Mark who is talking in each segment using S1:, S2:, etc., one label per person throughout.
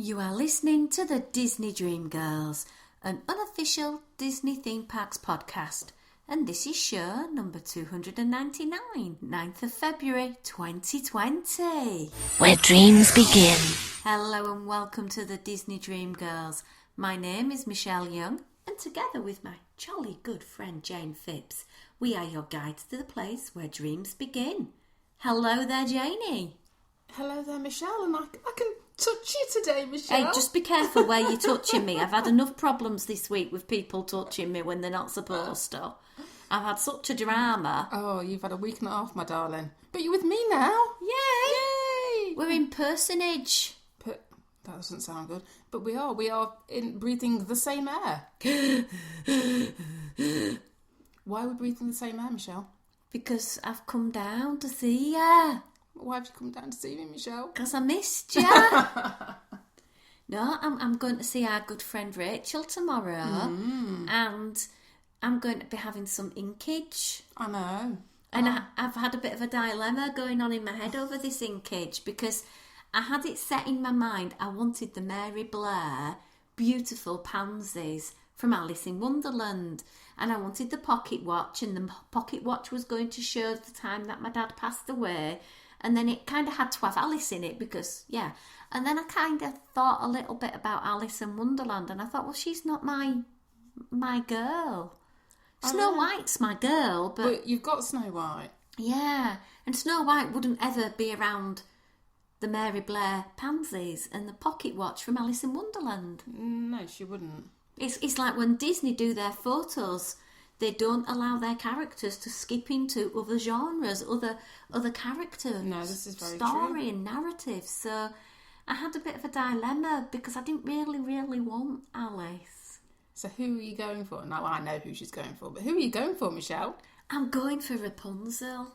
S1: You are listening to the Disney Dream Girls, an unofficial Disney Theme Parks podcast. And this is show number 299, 9th of February 2020.
S2: Where dreams begin.
S1: Hello and welcome to the Disney Dream Girls. My name is Michelle Young, and together with my jolly good friend Jane Phipps, we are your guides to the place where dreams begin. Hello there, Janie.
S3: Hello there, Michelle, and I can touch you today, Michelle.
S1: Hey, just be careful where you're touching me. I've had enough problems this week with people touching me when they're not supposed to. I've had such a drama.
S3: Oh, you've had a week and a half, my darling. But you're with me now.
S1: Yay! We're in personage.
S3: That doesn't sound good. But we are. We are breathing the same air. Why are we breathing the same air, Michelle?
S1: Because I've come down to see you.
S3: Why have you come down to see me, Michelle?
S1: Because I missed you. No, I'm going to see our good friend Rachel tomorrow. And I'm going to be having some inkage.
S3: I know.
S1: And I've had a bit of a dilemma going on in my head over this inkage because I had it set in my mind I wanted the Mary Blair beautiful pansies from Alice in Wonderland. And I wanted the pocket watch, and the pocket watch was going to show the time that my dad passed away. And then it kind of had to have Alice in it because, yeah. And then I kind of thought a little bit about Alice in Wonderland. And I thought, well, she's not my girl. Snow White's my girl, but
S3: you've got Snow White.
S1: Yeah. And Snow White wouldn't ever be around the Mary Blair pansies and the pocket watch from Alice in Wonderland.
S3: No, she wouldn't.
S1: It's like when Disney do their photos, they don't allow their characters to skip into other genres, other characters.
S3: No, this is very
S1: story
S3: true.
S1: And narrative. So I had a bit of a dilemma because I didn't really want Alice.
S3: So who are you going for? Now I know who she's going for, but who are you going for, Michelle?
S1: I'm going for Rapunzel.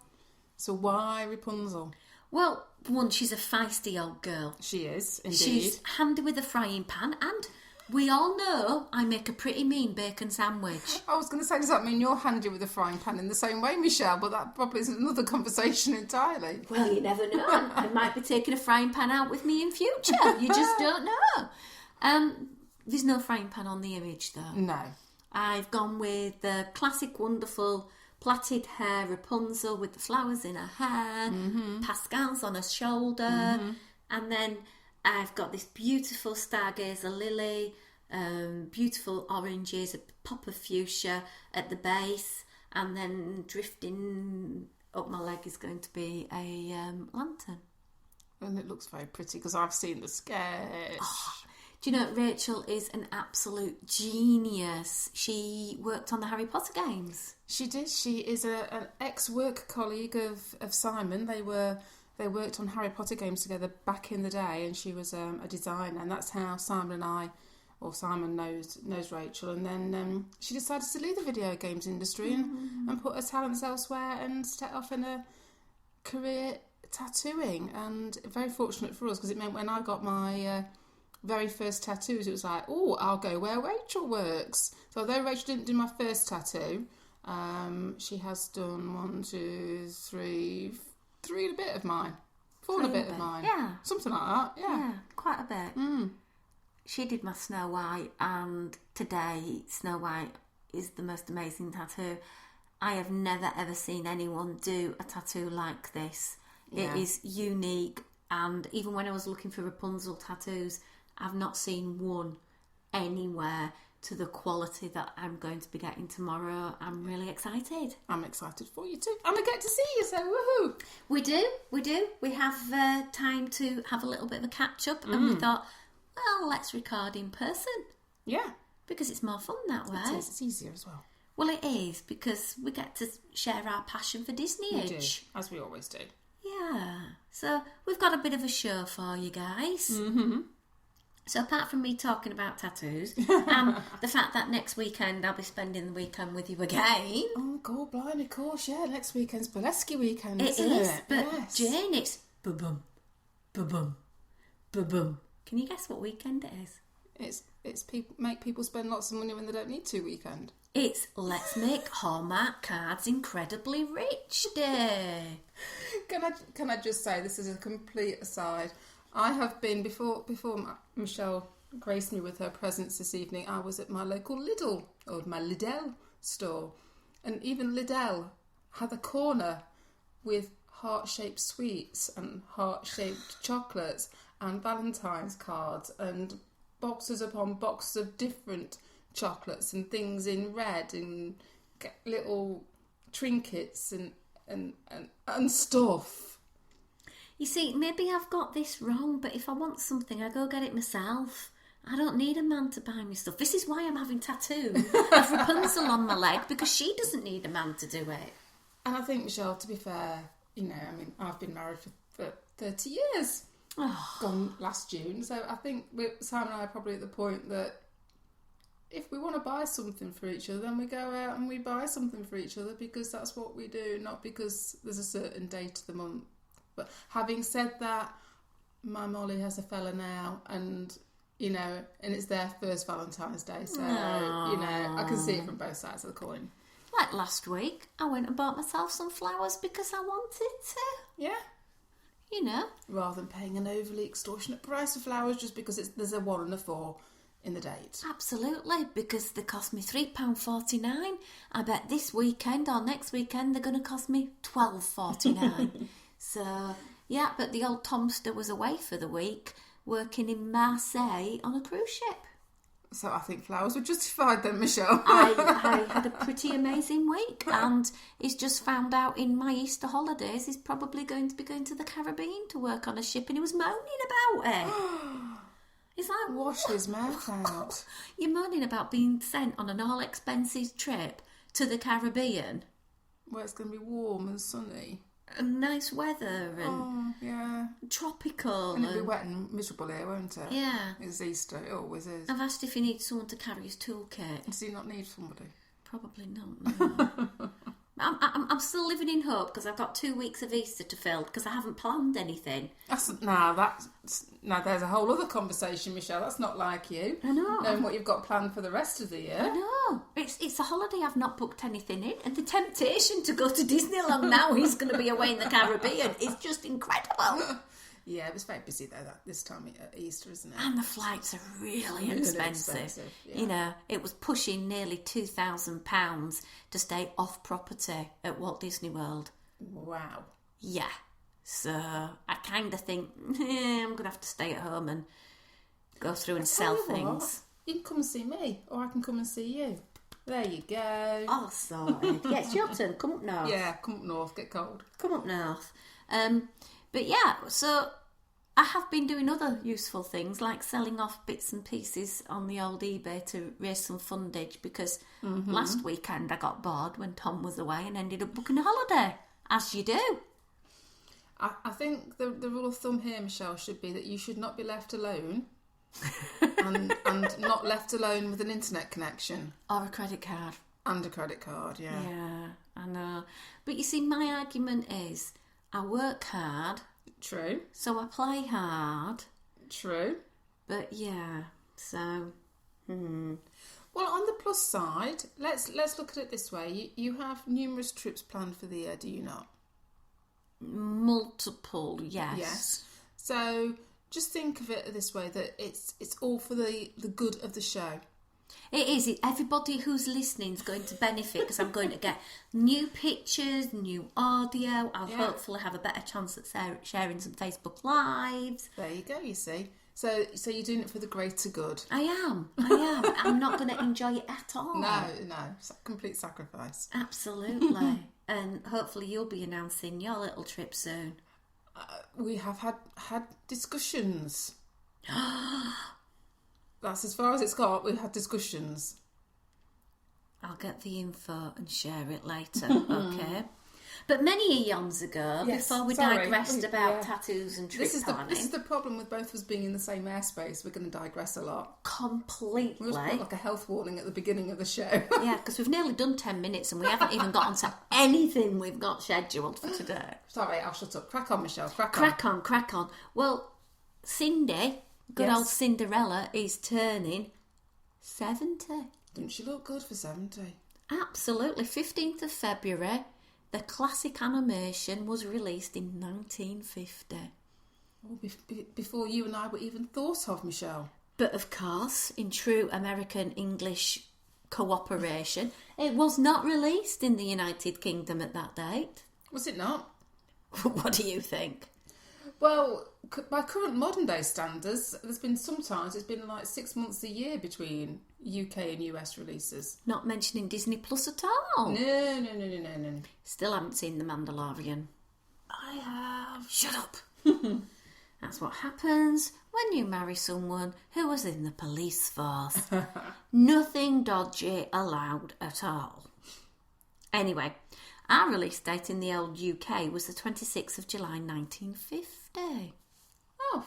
S3: So why Rapunzel?
S1: Well, one, she's a feisty old girl.
S3: She is, indeed.
S1: She's handy with a frying pan, and we all know I make a pretty mean bacon sandwich.
S3: I was going to say, does that mean you're handy with a frying pan in the same way, Michelle? But that probably is another conversation entirely.
S1: Well, you never know. I might be taking a frying pan out with me in future. You just don't know. There's no frying pan on the image, though.
S3: No.
S1: I've gone with the classic, wonderful plaited hair Rapunzel with the flowers in her hair, Pascal's on her shoulder, and then I've got this beautiful stargazer lily, beautiful oranges, a pop of fuchsia at the base, and then drifting up my leg is going to be a lantern.
S3: And it looks very pretty because I've seen the sketch.
S1: Oh, do you know, Rachel is an absolute genius. She worked on the Harry Potter games.
S3: She did. She is an ex-work colleague of Simon. They worked on Harry Potter games together back in the day, and she was a designer, and that's how Simon knows Rachel. And then she decided to leave the video games industry and put her talents elsewhere and set off in a career tattooing. And very fortunate for us because it meant when I got my very first tattoos, it was like, oh, I'll go where Rachel works. So although Rachel didn't do my first tattoo, she has done 1, 2, 3 and a bit of mine. 4 and a bit of mine.
S1: Yeah.
S3: Something like that, yeah.
S1: Quite a bit. She did my Snow White, and today Snow White is the most amazing tattoo. I have never ever seen anyone do a tattoo like this.
S3: Yeah.
S1: It is unique, and even when I was looking for Rapunzel tattoos, I've not seen one anywhere to the quality that I'm going to be getting tomorrow. I'm really excited.
S3: I'm excited for you too. And I get to see you, so woohoo!
S1: We do. We have time to have a little bit of a catch-up, and we thought, well, let's record in person.
S3: Yeah.
S1: Because it's more fun that way.
S3: It is. It's easier as well.
S1: Well, it is, because we get to share our passion for Disney-age.
S3: We do, as we always do.
S1: Yeah. So we've got a bit of a show for you guys. So apart from me talking about tattoos and the fact that next weekend I'll be spending the weekend with you again.
S3: Oh, God, blimey, of course, yeah. Next weekend's Burlesque weekend,
S1: It
S3: isn't
S1: is,
S3: it?
S1: but
S3: yes.
S1: Jane, it's ba-bum, ba-bum, ba-bum. Can you guess what weekend it is?
S3: It's make people spend lots of money when they don't need to weekend.
S1: It's Let's Make Hallmark Cards Incredibly Rich Day.
S3: Can I just say, this is a complete aside. I have been, before Michelle graced me with her presence this evening, I was at my local Lidl, or my Lidl store. And even Lidl had a corner with heart-shaped sweets and heart-shaped chocolates and Valentines cards and boxes upon boxes of different chocolates and things in red and little trinkets and stuff.
S1: You see, maybe I've got this wrong, but if I want something, I go get it myself. I don't need a man to buy me stuff. This is why I'm having tattoo of Rapunzel on my leg, because she doesn't need a man to do it.
S3: And I think, Michelle, to be fair, I've been married for 30 years.
S1: Oh.
S3: Gone last June. So I think Sam and I are probably at the point that if we want to buy something for each other, then we go out and we buy something for each other because that's what we do, not because there's a certain date of the month. But having said that, my Molly has a fella now, and it's their first Valentine's Day, so I can see it from both sides of the coin.
S1: Like last week, I went and bought myself some flowers because I wanted to.
S3: Yeah. Rather than paying an overly extortionate price for flowers just because there's a 1 and a 4 in the date.
S1: Absolutely, because they cost me £3.49. I bet this weekend or next weekend they're going to cost me £12.49. So, yeah, but the old Tomster was away for the week, working in Marseille on a cruise ship.
S3: So I think flowers were justified then, Michelle.
S1: I had a pretty amazing week, and he's just found out in my Easter holidays he's probably going to be going to the Caribbean to work on a ship, and he was moaning about it. He's like,
S3: wash his mouth out.
S1: You're moaning about being sent on an all-expenses trip to the Caribbean.
S3: Where it's going to be warm and sunny.
S1: And nice weather and tropical.
S3: And it'll be wet and miserable here, won't it?
S1: Yeah.
S3: It's Easter, it always is.
S1: I've asked if he needs someone to carry his toolkit.
S3: Does he not need somebody?
S1: Probably not, no. I'm still living in hope because I've got 2 weeks of Easter to fill because I haven't planned anything.
S3: Now there's a whole other conversation, Michelle. That's not like you.
S1: I know.
S3: Knowing what you've got planned for the rest of the year.
S1: I know. It's a holiday. I've not booked anything in, and the temptation to go to Disneyland now he's going to be away in the Caribbean is just incredible.
S3: Yeah, it was very busy though this time at Easter, isn't it?
S1: And the flights are really expensive.
S3: Yeah.
S1: It was pushing nearly £2,000 to stay off property at Walt Disney World.
S3: Wow.
S1: Yeah. So I kind of think I'm going to have to stay at home and go through and sell things.
S3: You can come and see me, or I can come and see you. There you go.
S1: Oh, sorted. Yeah, it's your turn. Come up north.
S3: Yeah, come up north. Get cold.
S1: Come up north. But yeah, so I have been doing other useful things like selling off bits and pieces on the old eBay to raise some fundage because last weekend I got bored when Tom was away and ended up booking a holiday, as you do.
S3: I think the rule of thumb here, Michelle, should be that you should not be left alone and not left alone with an internet connection.
S1: Or a credit card.
S3: And a credit card, yeah.
S1: Yeah, I know. But you see, my argument is I work hard.
S3: True.
S1: So I play hard.
S3: True.
S1: But yeah, so...
S3: Well, on the plus side, let's look at it this way. You have numerous trips planned for the year, do you not?
S1: Multiple, yes.
S3: Yes. So just think of it this way, that it's all for the good of the show.
S1: It is. Everybody who's listening is going to benefit because I'm going to get new pictures, new audio. I'll hopefully have a better chance at sharing some Facebook Lives.
S3: There you go, you see. So you're doing it for the greater good.
S1: I am. I'm not going to enjoy it at all.
S3: No. It's a complete sacrifice.
S1: Absolutely. And hopefully you'll be announcing your little trip soon.
S3: We have had discussions. That's as far as it's got. We've had discussions.
S1: I'll get the info and share it later, okay? But many eons ago, before we digressed about tattoos and trip planning...
S3: This is the problem with both of us being in the same airspace. We're going to digress a lot.
S1: Completely.
S3: We'll just put like a health warning at the beginning of the show.
S1: Yeah, because we've nearly done 10 minutes and we haven't even gotten to anything we've got scheduled for today.
S3: Sorry, I'll shut up. Crack on, Michelle. Crack
S1: on. Well, Cindy, good old Cinderella, is turning 70.
S3: Doesn't she look good for 70?
S1: Absolutely. 15th of February... The classic animation was released in 1950.
S3: Before you and I were even thought of, Michelle.
S1: But of course, in true American English cooperation, it was not released in the United Kingdom at that date.
S3: Was it not?
S1: What do you think?
S3: Well, by current modern day standards, it's been like 6 months a year between UK and US releases.
S1: Not mentioning Disney Plus at all.
S3: No.
S1: Still haven't seen The Mandalorian.
S3: I have.
S1: Shut up. That's what happens when you marry someone who was in the police force. Nothing dodgy allowed at all. Anyway, our release date in the old UK was the 26th of July 1950.
S3: Oh,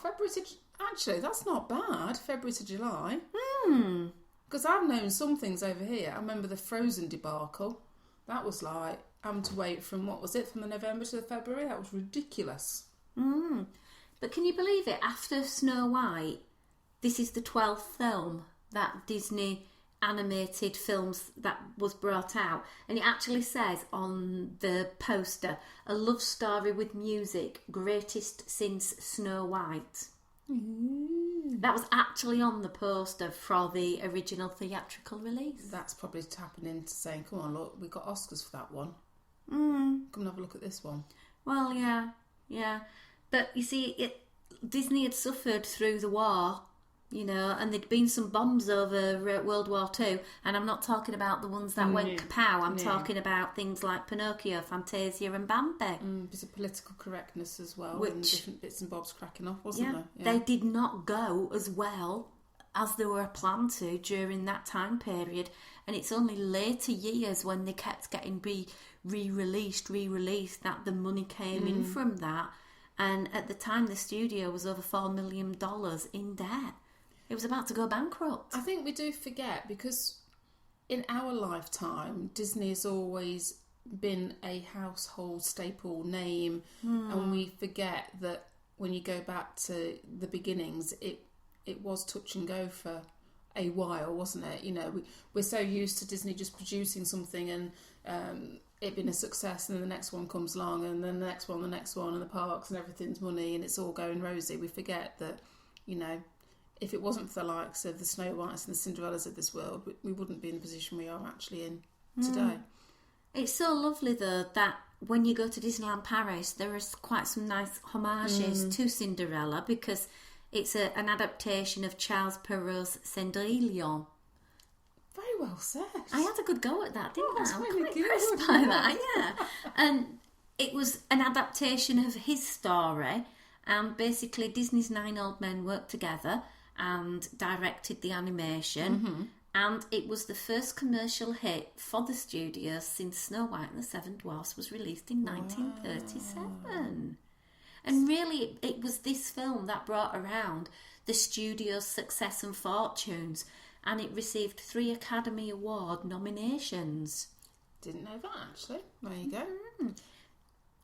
S3: actually, that's not bad. February to July.
S1: Hmm.
S3: Because I've known some things over here. I remember the Frozen debacle. That was like, having to wait from, from the November to the February? That was ridiculous.
S1: But can you believe it? After Snow White, this is the 12th film that Disney animated films that was brought out. And it actually says on the poster, a love story with music, greatest since Snow White. That was actually on the poster for the original theatrical release.
S3: That's probably tapping into saying, come on, look, we got Oscars for that one. Come and have a look at this one.
S1: Well, yeah. But you see, Disney had suffered through the war, and there'd been some bombs over World War II. And I'm not talking about the ones that went kapow. I'm talking about things like Pinocchio, Fantasia and Bambi.
S3: There's a political correctness as well, and different bits and bobs cracking off, wasn't there?
S1: Yeah. They did not go as well as they were planned to during that time period. And it's only later years when they kept getting re-released, that the money came in from that. And at the time, the studio was over $4 million in debt. It was about to go bankrupt.
S3: I think we do forget, because in our lifetime, Disney has always been a household staple name. And we forget that when you go back to the beginnings, it was touch and go for a while, wasn't it? We're so used to Disney just producing something and it being a success, and then the next one comes along, and then the next one, and the parks and everything's money, and it's all going rosy. We forget that, if it wasn't for the likes of the Snow Whites and the Cinderellas of this world, we wouldn't be in the position we are actually in today.
S1: It's so lovely, though, that when you go to Disneyland Paris, there is quite some nice homages to Cinderella, because it's an adaptation of Charles Perrault's Cendrillon.
S3: Very well said.
S1: I had a good go at that, didn't I?
S3: That's
S1: I'm
S3: really
S1: quite
S3: good.
S1: impressed by that, yeah. And it was an adaptation of his story, and basically Disney's 9 old men worked together and directed the animation, and it was the first commercial hit for the studio since Snow White and the Seven Dwarfs was released in 1937. And really, it was this film that brought around the studio's success and fortunes, and it received 3 Academy Award nominations.
S3: Didn't know that, actually. There you go.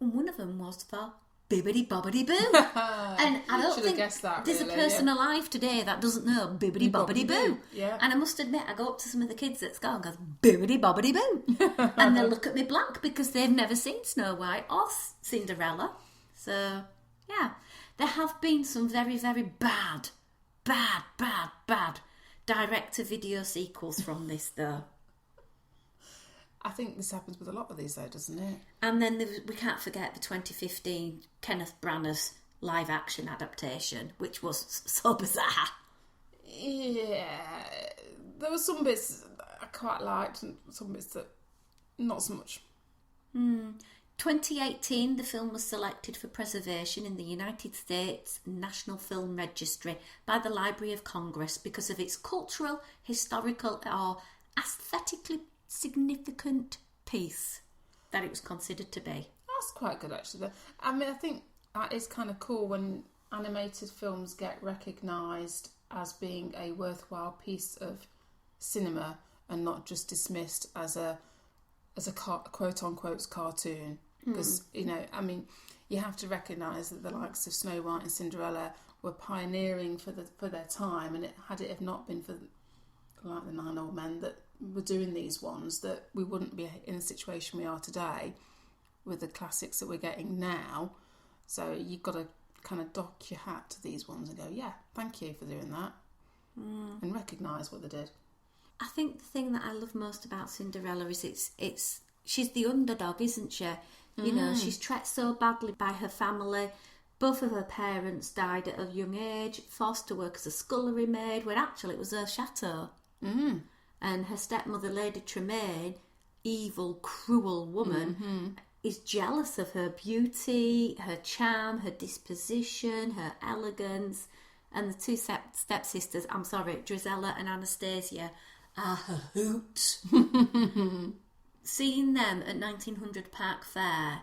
S1: And one of them was for Bibbidi Bobbidi Boo. And I don't think
S3: guessed that,
S1: there's
S3: really,
S1: a person alive today that doesn't know Bibbidi Bobbidi Boo.
S3: Yeah.
S1: And I must admit, I go up to some of the kids at school and go, Bibbidi Bobbidi Boo. And they'll look at me blank because they've never seen Snow White or Cinderella. So, yeah. There have been some very, very bad direct-to-video sequels from this, though.
S3: I think this happens with a lot of these, though, doesn't it?
S1: And then we can't forget the 2015 Kenneth Branagh's live-action adaptation, which was so bizarre.
S3: Yeah. There were some bits I quite liked and some bits that not so much.
S1: 2018, the film was selected for preservation in the United States National Film Registry by the Library of Congress because of its cultural, historical, or aesthetically significant piece that it was considered to be.
S3: That's quite good, actually. I mean, I think that is kind of cool when animated films get recognised as being a worthwhile piece of cinema and not just dismissed as a quote-unquote cartoon. Because, I mean, you have to recognise that the likes of Snow White and Cinderella were pioneering for their time, and had it have not been for like the 9 old men that were doing these ones, that we wouldn't be in the situation we are today with the classics that we're getting now. So you've got to kind of dock your hat to these ones and go, yeah, thank you for doing that, and recognise what they did.
S1: I think the thing that I love most about Cinderella is it's she's the underdog, isn't she? You know, she's treated so badly by her family. Both of her parents died at a young age, forced to work as a scullery maid, when actually it was her chateau. And her stepmother, Lady Tremaine, evil, cruel woman, is jealous of her beauty, her charm, her disposition, her elegance. And the two stepsisters, I'm sorry, Drizella and Anastasia, are her hoot. Seeing them at 1900 Park Fair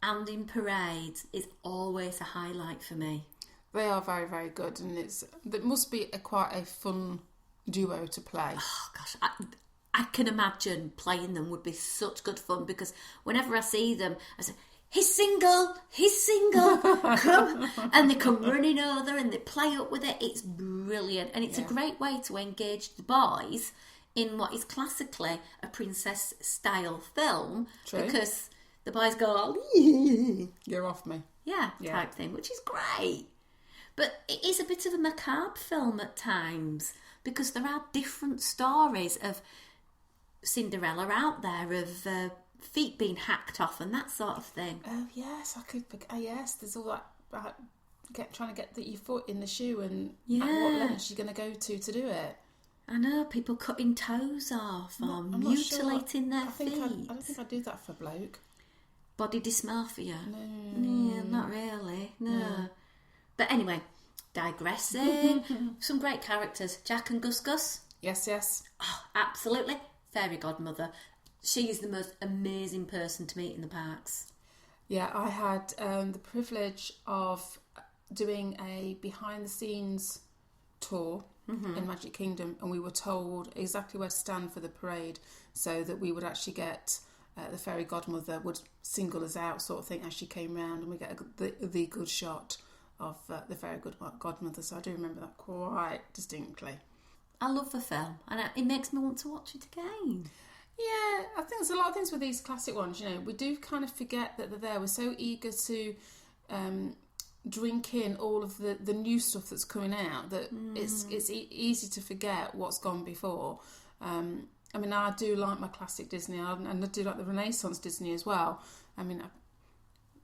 S1: and in parades is always a highlight for me.
S3: They are very, very good, and it must be quite a fun duo to play.
S1: Oh gosh, I can imagine playing them would be such good fun, because whenever I see them, I say, he's single, come. And they come running over and they play up with it. It's brilliant, and it's a great way to engage the boys in what is classically a princess style film.
S3: True.
S1: Because the boys go,
S3: You're off me.
S1: yeah, type thing, which is great. But it is a bit of a macabre film at times, because there are different stories of Cinderella out there, of feet being hacked off and that sort of thing.
S3: Oh yes, I could. Oh yes, there's all that about trying to get your foot in the shoe, and at what lengths you're going to go to do it.
S1: I know, people cutting toes off or mutilating their feet.
S3: I don't think I'd do that for a bloke.
S1: Body dysmorphia?
S3: No.
S1: Yeah, not really, no. But anyway, digressing. Some great characters. Jack and Gus Gus.
S3: Yes.
S1: Oh, absolutely. Fairy godmother. She is the most amazing person to meet in the parks.
S3: Yeah, I had the privilege of doing a behind-the-scenes tour in Magic Kingdom, and we were told exactly where to stand for the parade, so that we would actually get the fairy godmother would single us out, sort of thing, as she came round, and we get the good shot of the fairy godmother. So I do remember that quite distinctly.
S1: I love the film, and it makes me want to watch it again.
S3: Yeah, I think there's a lot of things with these classic ones. You know, we do kind of forget that they're there. We're so eager to drink in all of the new stuff that's coming out that it's easy to forget what's gone before. I mean, I do like my classic Disney, and I do like the Renaissance Disney as well. I mean,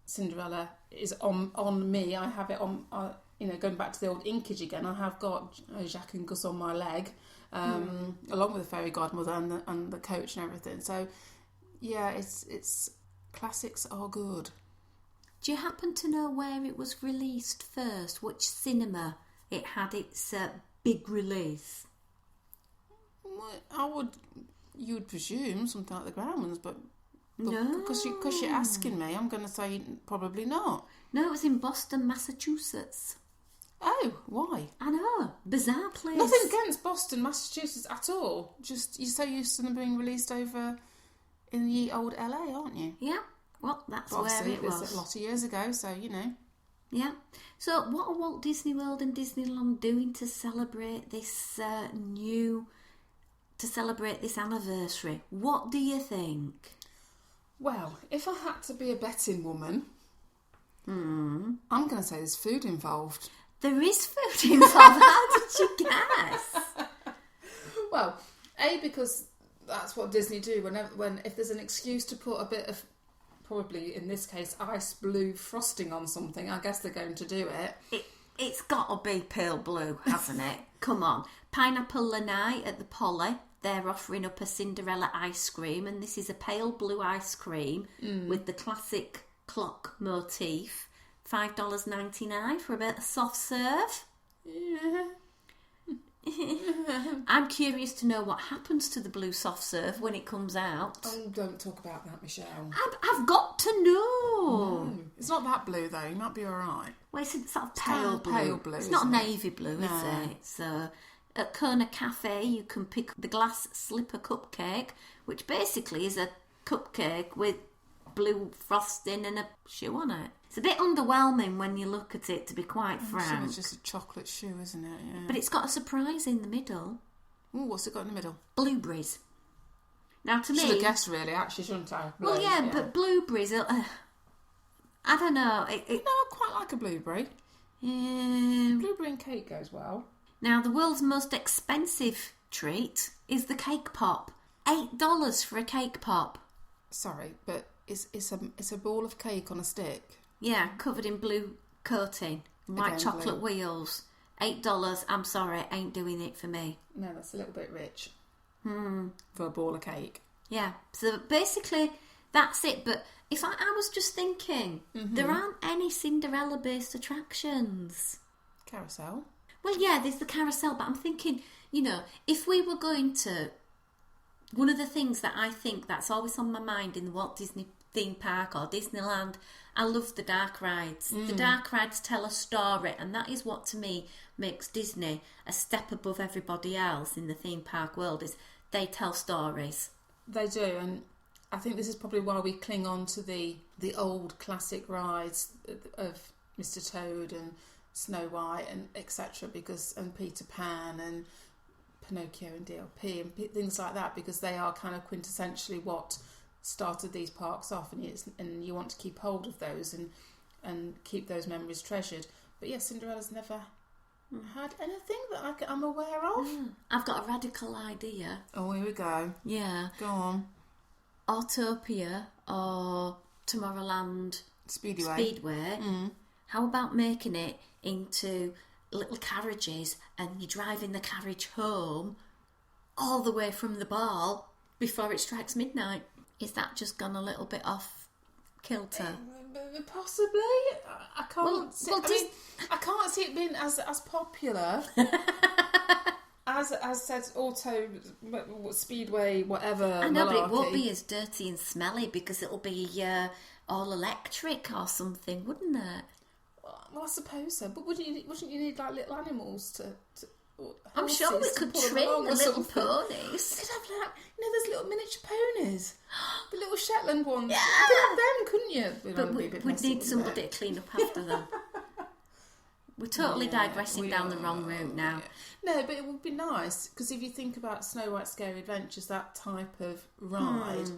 S3: Cinderella is on me. I have it on, going back to the old inkage again. I have got Jacques and Gus on my leg, along with the fairy godmother and the coach and everything. So, yeah, it's classics are good.
S1: Do you happen to know where it was released first? Which cinema it had its big release?
S3: You would presume something like the Grauman's, but
S1: no,
S3: because you're asking me, I'm going to say probably not.
S1: No, it was in Boston, Massachusetts.
S3: Oh, why?
S1: I know, bizarre place.
S3: Nothing against Boston, Massachusetts at all. Just you're so used to them being released over in the old LA, aren't you?
S1: Yeah, well, that's
S3: but
S1: where it was.
S3: A lot of years ago, so you know.
S1: Yeah. So, what are Walt Disney World and Disneyland doing to celebrate this anniversary? What do you think?
S3: Well, if I had to be a betting woman, I'm going to say there's food involved.
S1: There is food involved. How did you guess?
S3: Well, because that's what Disney do. If there's an excuse to put a bit of, probably in this case, ice blue frosting on something, I guess they're going to do it.
S1: It's got to be pale blue, hasn't it? Come on. Pineapple Lanai at the Poly. They're offering up a Cinderella ice cream, and this is a pale blue ice cream with the classic clock motif. $5.99 for a bit of soft serve.
S3: Yeah.
S1: I'm curious to know what happens to the blue soft serve when it comes out.
S3: Oh, don't talk about that, Michelle.
S1: I've got to know.
S3: No, it's not that blue though. You might be all right.
S1: Well, it's sort of pale blue.
S3: Pale blue.
S1: It's not navy blue, is it? So at Kona Cafe, you can pick the glass slipper cupcake, which basically is a cupcake with blue frosting and a shoe on it. It's a bit underwhelming when you look at it, to be quite frank.
S3: It's just a chocolate shoe, isn't it? Yeah.
S1: But it's got a surprise in the middle.
S3: Ooh, what's it got in the middle?
S1: Blueberries. Now, to me...
S3: Should have guessed, really, actually, shouldn't I?
S1: Well, yeah, but blueberries... I don't know.
S3: No, I quite like a blueberry. Blueberry and cake goes well.
S1: Now, the world's most expensive treat is the cake pop. $8 for a cake pop.
S3: Sorry, but it's a ball of cake on a stick.
S1: Yeah, covered in blue coating, white chocolate wheels. $8. I'm sorry, ain't doing it for me.
S3: No, that's a little bit rich. For a ball of cake.
S1: Yeah, so basically that's it. But if I was just thinking, there aren't any Cinderella-based attractions.
S3: Carousel.
S1: Well, yeah, there's the carousel, but I'm thinking, if we were going to... One of the things that I think that's always on my mind in the Walt Disney theme park or Disneyland, I love the dark rides. The dark rides tell a story, and that is what, to me, makes Disney a step above everybody else in the theme park world, is they tell stories.
S3: They do, and I think this is probably why we cling on to the old classic rides of Mr. Toad and Snow White and etc. and Peter Pan and Pinocchio and DLP and things like that, because they are kind of quintessentially what started these parks off, and you want to keep hold of those and keep those memories treasured. But yes, Cinderella's never had anything that I'm aware of.
S1: I've got a radical idea.
S3: Oh, here we go.
S1: Yeah.
S3: Go on.
S1: Autopia or Tomorrowland Speedway. How about making it into little carriages and you drive in the carriage home all the way from the ball before it strikes midnight? Is that just gone a little bit off kilter?
S3: Possibly. I can't see. I can't see it being as popular as said auto speedway whatever.
S1: I know,
S3: malarkey.
S1: but it won't be as dirty and smelly because it'll be all electric or something, wouldn't it?
S3: Well, I suppose so. But wouldn't you need like little animals to
S1: I'm sure we could train the little ponies.
S3: They'd have like, those little miniature ponies, the little Shetland ones.
S1: Yeah.
S3: You could have them, couldn't you?
S1: But we'd need somebody to clean up after them. We're totally digressing down the wrong route now.
S3: No, but it would be nice, because if you think about Snow White's Scary Adventures, that type of ride,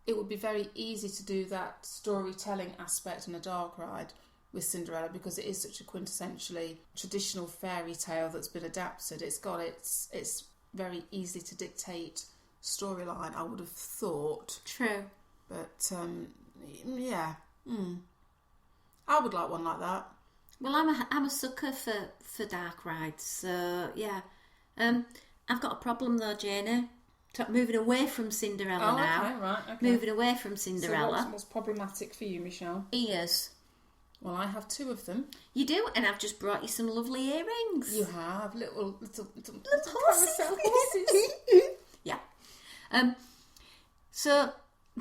S3: it would be very easy to do that storytelling aspect in a dark ride with Cinderella, because it is such a quintessentially traditional fairy tale that's been adapted. It's very easy to dictate storyline, I would have thought.
S1: True.
S3: But yeah, I would like one like that.
S1: Well, I'm a sucker for dark rides, so yeah. I've got a problem though, Janie. Moving away from Cinderella now.
S3: Okay, right, okay.
S1: Moving away from Cinderella.
S3: So what's problematic for you, Michelle?
S1: Ears.
S3: Well, I have 2 of them.
S1: You do, and I've just brought you some lovely earrings.
S3: You have little
S1: horses.
S3: carousel horses.
S1: Yeah. So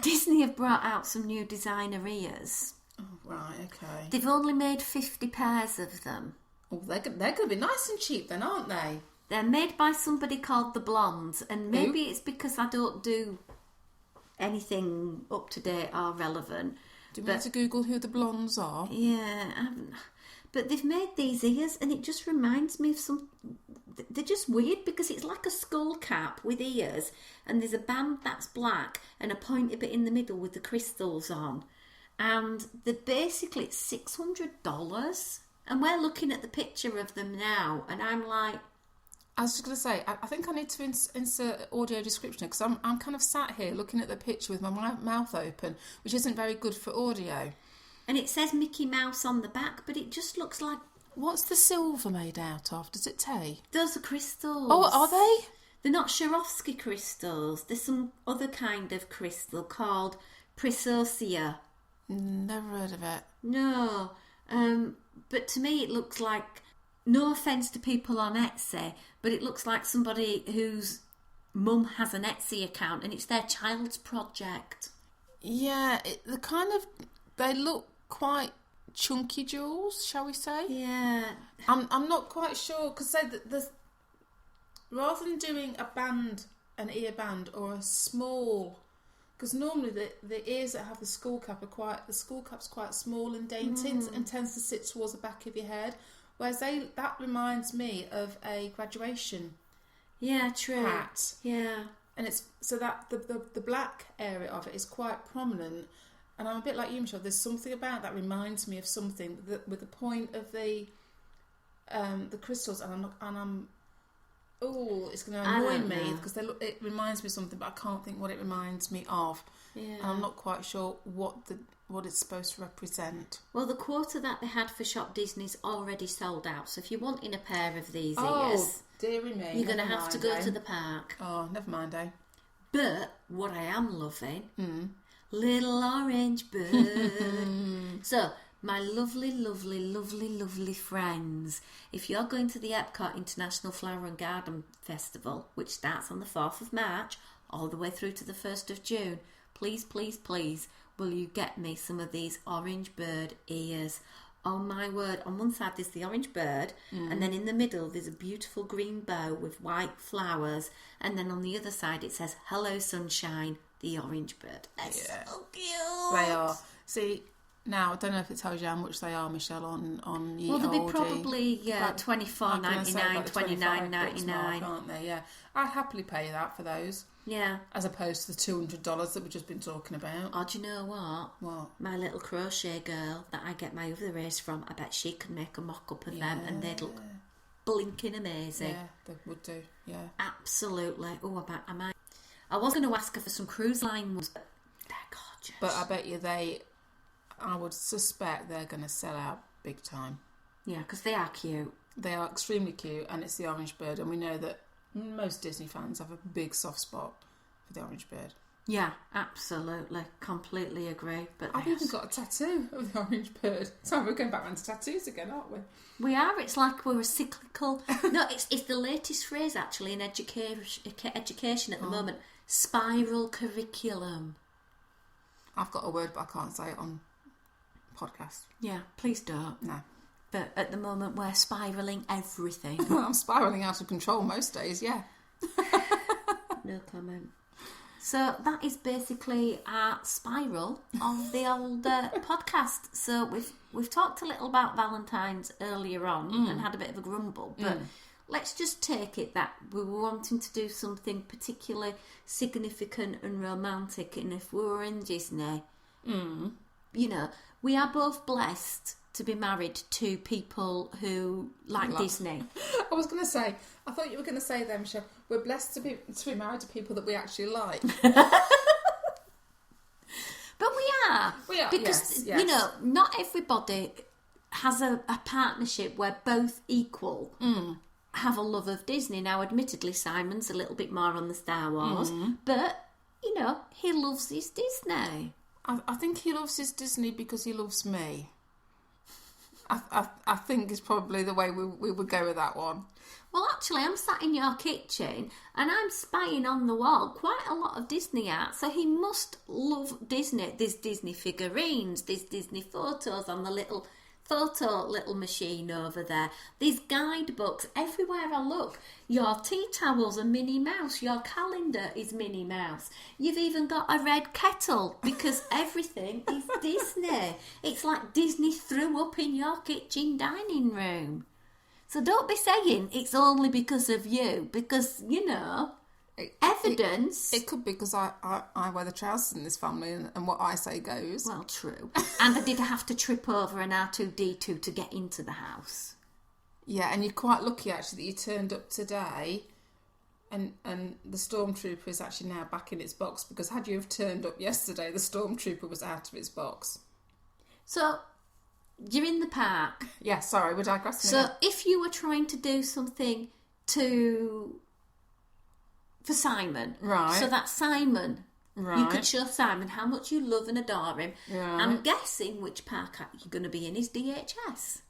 S1: Disney have brought out some new designer ears.
S3: Oh, right, okay.
S1: They've only made 50 pairs of them.
S3: Oh, they're going to be nice and cheap then, aren't they?
S1: They're made by somebody called the Blondes, and maybe it's because I don't do anything up to date or relevant.
S3: Do you want to Google who the Blondes are?
S1: Yeah, but they've made these ears, and it just reminds me of some... They're just weird, because it's like a skull cap with ears, and there's a band that's black and a pointy bit in the middle with the crystals on. And they're basically $600. And we're looking at the picture of them now, and I'm like...
S3: I was just going to say, I think I need to insert audio description, because I'm kind of sat here looking at the picture with my mouth open, which isn't very good for audio.
S1: And it says Mickey Mouse on the back, but it just looks like...
S3: What's the silver made out of? Does it say?
S1: Those are crystals.
S3: Oh, are they?
S1: They're not Swarovski crystals. There's some other kind of crystal called Prisosia.
S3: Never heard of it.
S1: No. But to me it looks like... No offence to people on Etsy, but it looks like somebody whose mum has an Etsy account and it's their child's project.
S3: Yeah, they look quite chunky jewels, shall we say?
S1: Yeah.
S3: I'm not quite sure, because rather than doing an ear band or a small, because normally the ears that have the skull cap's quite small and dainty and tends to sit towards the back of your head. Whereas that reminds me of a graduation hat.
S1: Yeah.
S3: And it's so that the black area of it is quite prominent. And I'm a bit like you, Michelle. There's something about that reminds me of something that with the point of the the crystals, and I'm it's going to annoy me because it reminds me of something, but I can't think what it reminds me of.
S1: Yeah.
S3: And I'm not quite sure what it's supposed to represent.
S1: Well, the quarter that they had for Shop Disney's already sold out, so if you're wanting a pair of these ears,
S3: dearie me,
S1: you're going to have to go to the park.
S3: Oh, never mind, eh?
S1: But what I am loving, Little Orange Bird. So, my lovely, lovely, lovely, lovely friends, if you're going to the Epcot International Flower and Garden Festival, which starts on the 4th of March, all the way through to the 1st of June, please, please, please, will you get me some of these Orange Bird ears? Oh my word, on one side there's the orange bird, and then in the middle there's a beautiful green bow with white flowers, and then on the other side it says, Hello Sunshine, the orange bird. They're so cute.
S3: They are. See, now I don't know if it tells you how much they are, Michelle, on Ye
S1: Well, they'll be
S3: Olde.
S1: probably $24.99, $29.99,
S3: aren't they? Yeah, I'd happily pay that for those.
S1: Yeah.
S3: As opposed to the $200 that we've just been talking about.
S1: Oh, do you know what?
S3: What?
S1: My little crochet girl that I get my other ears from, I bet she can make a mock-up of them and they'd look blinking amazing.
S3: Yeah, they would do, yeah.
S1: Absolutely. Oh, I was going to ask her for some cruise line ones, but they're gorgeous.
S3: But I bet you I would suspect they're going to sell out big time.
S1: Yeah, because they are cute.
S3: They are extremely cute, and it's the orange bird, and we know that most Disney fans have a big soft spot for the orange bird.
S1: Yeah, absolutely. Completely agree. But
S3: I've even got a tattoo of the orange bird. So we're going back round to tattoos again, aren't we?
S1: We are. It's like we're a cyclical... No, it's the latest phrase, actually, in education at the moment. Spiral curriculum.
S3: I've got a word, but I can't say it on podcast.
S1: Yeah, please don't.
S3: No.
S1: But at the moment, we're spiralling everything.
S3: I'm spiralling out of control most days, yeah.
S1: No comment. So that is basically our spiral of the old podcast. So we've talked a little about Valentines earlier on and had a bit of a grumble, but let's just take it that we were wanting to do something particularly significant and romantic, and if we were in Disney, you know, we are both blessed to be married to people who like Disney.
S3: I was going to say, I thought you were going to say there, Michelle, we're blessed to be married to people that we actually like.
S1: But we are.
S3: We are,
S1: because,
S3: yes.
S1: you know, not everybody has a partnership where both equal have a love of Disney. Now, admittedly, Simon's a little bit more on the Star Wars, but, you know, he loves his Disney.
S3: I think he loves his Disney because he loves me. I think is probably the way we would go with that one.
S1: Well, actually, I'm sat in your kitchen and I'm spying on the wall quite a lot of Disney art, so he must love Disney. There's Disney figurines, there's Disney photos on the little machine over there. There's guidebooks everywhere I look. Your tea towel's a Minnie Mouse, your calendar is Minnie Mouse. You've even got a red kettle because everything is Disney. It's like Disney threw up in your kitchen dining room. So don't be saying it's only because of you, because, you know, evidence.
S3: It could be because I wear the trousers in this family and what I say goes.
S1: Well, true. And I did have to trip over an R2-D2 to get into the house.
S3: Yeah, and you're quite lucky actually that you turned up today and the Stormtrooper is actually now back in its box, because had you have turned up yesterday, the Stormtrooper was out of its box.
S1: So, you're in the park.
S3: Yeah, sorry, we're digressing.
S1: So, if you were trying to do something for Simon.
S3: Right.
S1: So that Simon,
S3: right,
S1: you could show Simon how much you love and adore him.
S3: Right.
S1: I'm guessing which park you're going to be in is DHS.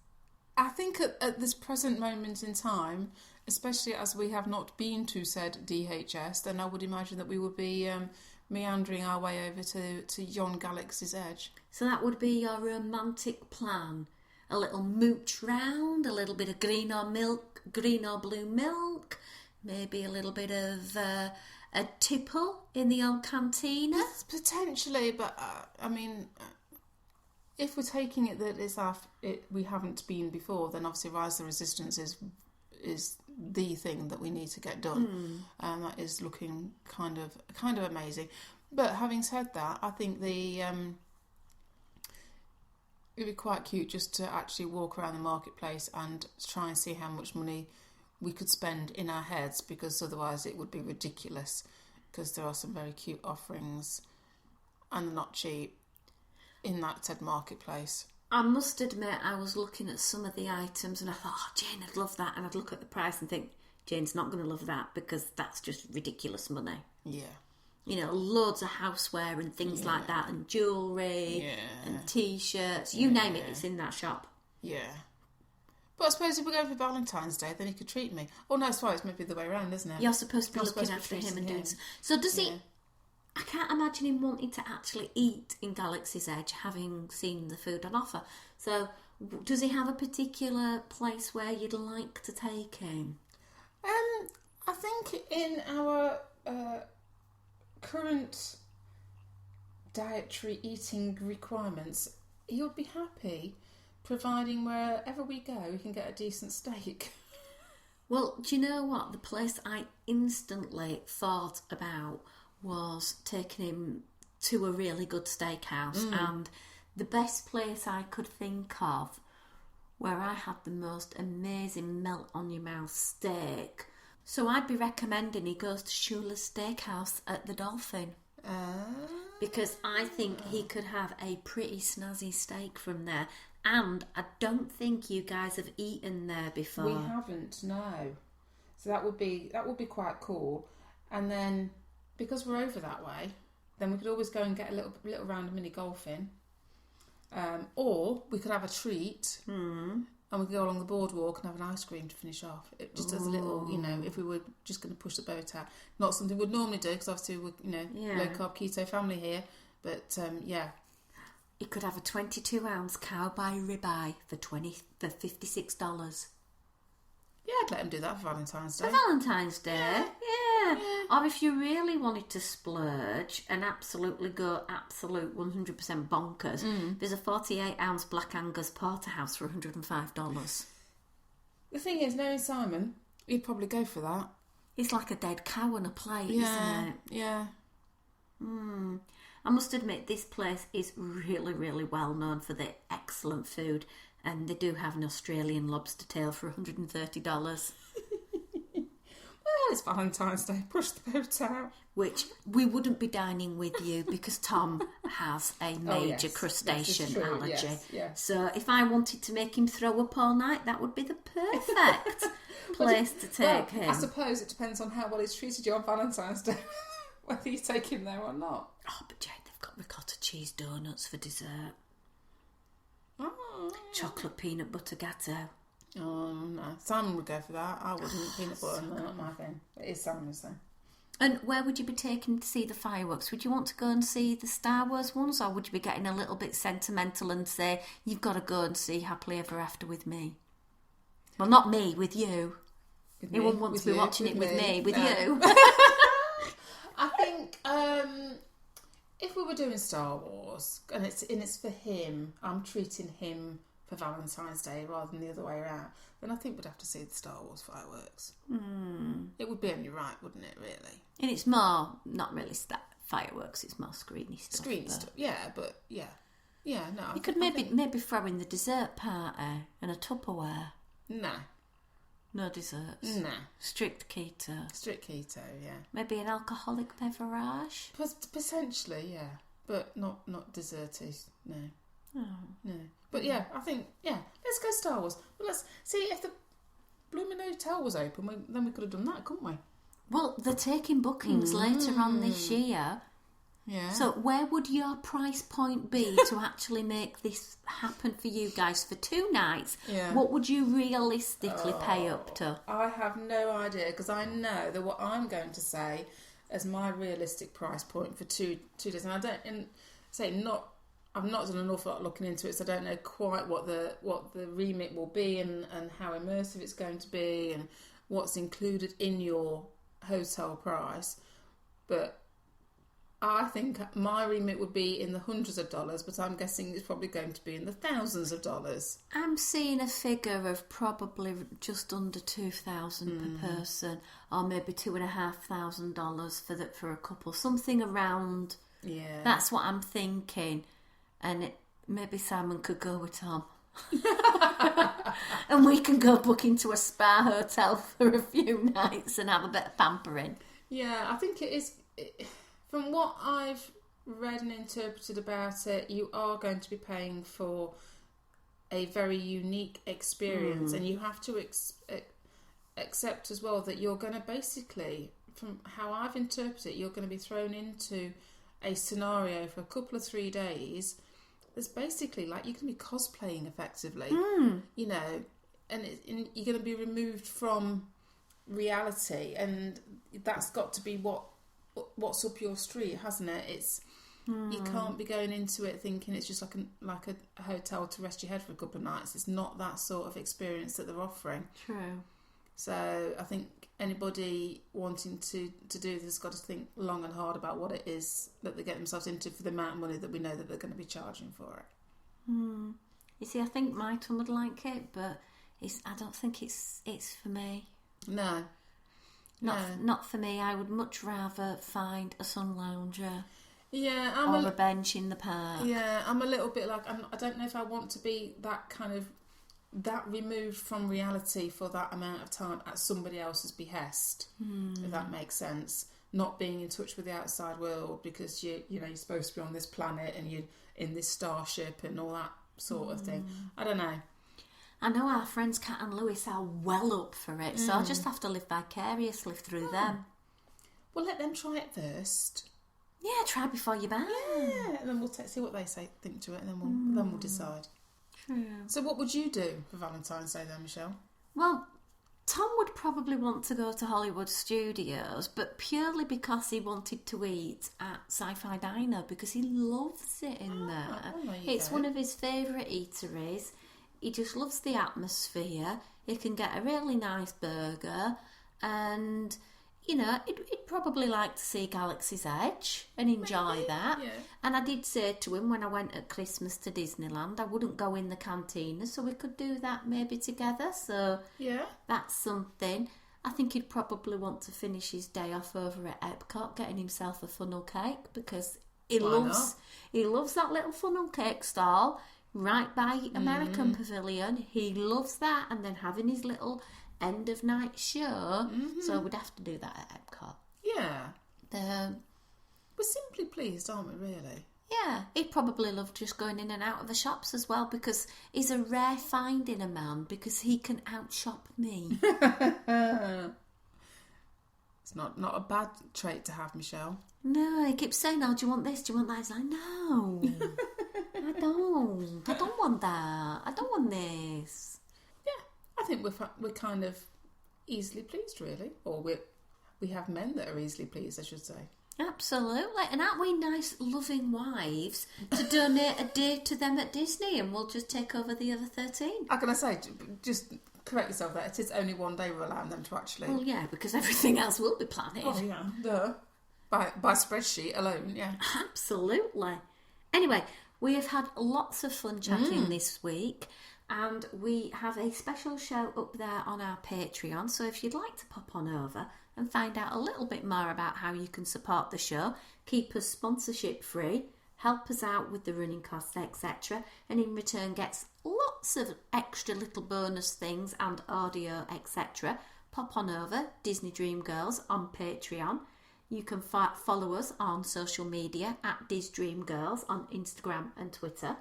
S3: I think at this present moment in time, especially as we have not been to said DHS, then I would imagine that we would be meandering our way over to yon Galaxy's Edge.
S1: So that would be your romantic plan. A little mooch round, a little bit of green or blue milk, maybe a little bit of a tipple in the old cantina.
S3: Potentially, but I mean, if we're taking it that we haven't been before, then obviously Rise of the Resistance is the thing that we need to get done. That is looking kind of amazing. But having said that, I think It'd be quite cute just to actually walk around the marketplace and try and see how much money we could spend in our heads, because otherwise it would be ridiculous, because there are some very cute offerings and they're not cheap in that said marketplace.
S1: I must admit, I was looking at some of the items and I thought, oh, Jane, I'd love that. And I'd look at the price and think, Jane's not going to love that because that's just ridiculous money.
S3: Yeah.
S1: You know, loads of houseware and things like that, and jewellery and T-shirts. You name it, it's in that shop.
S3: Yeah. But I suppose if we're going for Valentine's Day, then he could treat me. Oh, no, it's fine. It's maybe the way around, isn't it?
S1: You're supposed to be looking after him and doing... So does he... I can't imagine him wanting to actually eat in Galaxy's Edge, having seen the food on offer. So, does he have a particular place where you'd like to take him?
S3: I think in our current dietary eating requirements, he would be happy, providing wherever we go, we can get a decent steak.
S1: Well, do you know what? The place I instantly thought about was taking him to a really good steakhouse, and the best place I could think of where I had the most amazing melt on your mouth steak. So I'd be recommending he goes to Shula's Steakhouse at the Dolphin. Because I think he could have a pretty snazzy steak from there. And I don't think you guys have eaten there before.
S3: We haven't, no. So that would be quite cool. And then, because we're over that way, then we could always go and get a little round of mini golfing. Or we could have a treat and we could go along the boardwalk and have an ice cream to finish off. It just as a little, if we were just going to push the boat out. Not something we'd normally do, because obviously we're, low carb keto family here. But,
S1: You could have a 22-ounce cowboy ribeye for $56.
S3: Yeah, I'd let him do that for Valentine's Day.
S1: For Valentine's Day? Yeah. Or if you really wanted to splurge and absolutely go absolute 100% bonkers, there's a 48-ounce Black Angus porterhouse for $105.
S3: The thing is, knowing Simon, he'd probably go for that.
S1: It's like a dead cow on a plate, isn't it?
S3: Yeah.
S1: I must admit, this place is really, really well known for their excellent food, and they do have an Australian lobster tail for $130.
S3: Well, it's Valentine's Day. Push the boat out.
S1: Which we wouldn't be dining with you because Tom has a major crustacean allergy.
S3: Yes.
S1: So if I wanted to make him throw up all night, that would be the perfect place to take him.
S3: I suppose it depends on how well he's treated you on Valentine's Day, whether you take him there or not.
S1: Oh, but Jane, they've got ricotta cheese donuts for dessert.
S3: Oh.
S1: Chocolate peanut butter gatto.
S3: Oh, no. Simon would go for that. I wouldn't. Peanut butter, not my thing. It is Simon's thing.
S1: And where would you be taking to see the fireworks? Would you want to go and see the Star Wars ones, or would you be getting a little bit sentimental and say, you've got to go and see Happily Ever After with me? Well, not me, with you. You wouldn't want to be watching it with me, with you.
S3: I think if we were doing Star Wars, and it's for him, I'm treating him for Valentine's Day rather than the other way around, then I think we'd have to see the Star Wars fireworks. It would be only right, wouldn't it, really?
S1: And it's more, not really fireworks, it's more screeny stuff.
S3: Screeny stuff, but yeah. Yeah, no.
S1: You could maybe throw in the dessert party and a Tupperware.
S3: No.
S1: No desserts?
S3: No.
S1: Strict keto?
S3: Strict keto, yeah.
S1: Maybe an alcoholic beverage?
S3: Potentially, yeah. But not desserty, no.
S1: Oh.
S3: No. But yeah, I think, let's go Star Wars. But let's see if the blooming hotel was open, then we could have done that, couldn't we?
S1: Well, they're taking bookings later on this year.
S3: Yeah.
S1: So where would your price point be to actually make this happen for you guys for 2 nights?
S3: Yeah.
S1: What would you realistically pay up to?
S3: I have no idea, because I know that what I'm going to say as my realistic price point for two days, and I've not done an awful lot looking into it, so I don't know quite what the remit will be and how immersive it's going to be and what's included in your hotel price. But I think my remit would be in the hundreds of dollars, but I'm guessing it's probably going to be in the thousands of dollars.
S1: I'm seeing a figure of probably just under $2,000 per person, or maybe $2,500 for a couple, something around.
S3: Yeah,
S1: that's what I'm thinking. And maybe Simon could go with Tom. And we can go book into a spa hotel for a few nights and have a bit of pampering.
S3: Yeah, I think it is. From what I've read and interpreted about it, you are going to be paying for a very unique experience, and you have to accept as well that you're going to basically, from how I've interpreted it, you're going to be thrown into a scenario for a couple of 3 days. There's basically like you're going to be cosplaying effectively, you know, and you're going to be removed from reality, and that's got to be what's up your street, hasn't it? It's you can't be going into it thinking it's just like a hotel to rest your head for a couple of nights. It's not that sort of experience that they're offering.
S1: True.
S3: So I think anybody wanting to do this has got to think long and hard about what it is that they get themselves into for the amount of money that we know that they're going to be charging for it.
S1: You see, I think my Tom would like it, but I don't think it's for me.
S3: No.
S1: Not for me. I would much rather find a sun lounger.
S3: Yeah,
S1: or a bench in the park.
S3: Yeah, I'm a little bit like I don't know if I want to be that removed from reality for that amount of time at somebody else's behest. If that makes sense. Not being in touch with the outside world because you're supposed to be on this planet and you're in this starship and all that sort of thing. I don't know.
S1: I know our friends Kat and Lewis are well up for it, so I'll just have to live vicariously through them.
S3: Well, let them try it first.
S1: Yeah, try before you buy.
S3: Yeah, and then we'll see what they think to it, and then we'll decide.
S1: True.
S3: So, what would you do for Valentine's Day, then, Michelle?
S1: Well, Tom would probably want to go to Hollywood Studios, but purely because he wanted to eat at Sci-Fi Diner because he loves it in there.
S3: Well,
S1: It's one of his favourite eateries. He just loves the atmosphere. He can get a really nice burger, and he'd probably like to see Galaxy's Edge and enjoy that.
S3: Yeah.
S1: And I did say to him when I went at Christmas to Disneyland, I wouldn't go in the cantina, so we could do that maybe together. So
S3: yeah,
S1: that's something. I think he'd probably want to finish his day off over at Epcot, getting himself a funnel cake because he loves that little funnel cake stall right by American Pavilion. He loves that, and then having his little end of night show. So we'd have to do that at Epcot.
S3: Yeah. We're simply pleased, aren't we, really?
S1: Yeah, he'd probably love just going in and out of the shops as well because he's a rare find in a man because he can outshop me.
S3: It's not a bad trait to have, Michelle.
S1: No, he keeps saying, "Oh, do you want this? Do you want that?" He's like, "No, I don't. I don't want that. I don't want this."
S3: I think we're kind of easily pleased, really. Or we have men that are easily pleased, I should say.
S1: Absolutely. And aren't we nice, loving wives to donate a day to them at Disney and we'll just take over the other 13?
S3: How can I say, just correct yourself there, it is only one day we're allowing them to actually...
S1: Well, yeah, because everything else will be planned.
S3: Oh, yeah, duh. By spreadsheet alone, yeah.
S1: Absolutely. Anyway, we have had lots of fun chatting this week. And we have a special show up there on our Patreon. So if you'd like to pop on over and find out a little bit more about how you can support the show, keep us sponsorship free, help us out with the running costs, etc. And in return gets lots of extra little bonus things and audio, etc. Pop on over, Disney Dream Girls on Patreon. You can follow us on social media at Dis Dream Girls on Instagram and Twitter.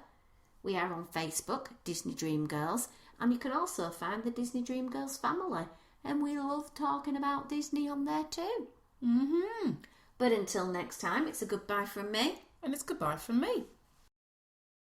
S1: We are on Facebook, Disney Dream Girls, and you can also find the Disney Dream Girls family. And we love talking about Disney on there too. But until next time, it's a goodbye from me.
S3: And it's goodbye from me.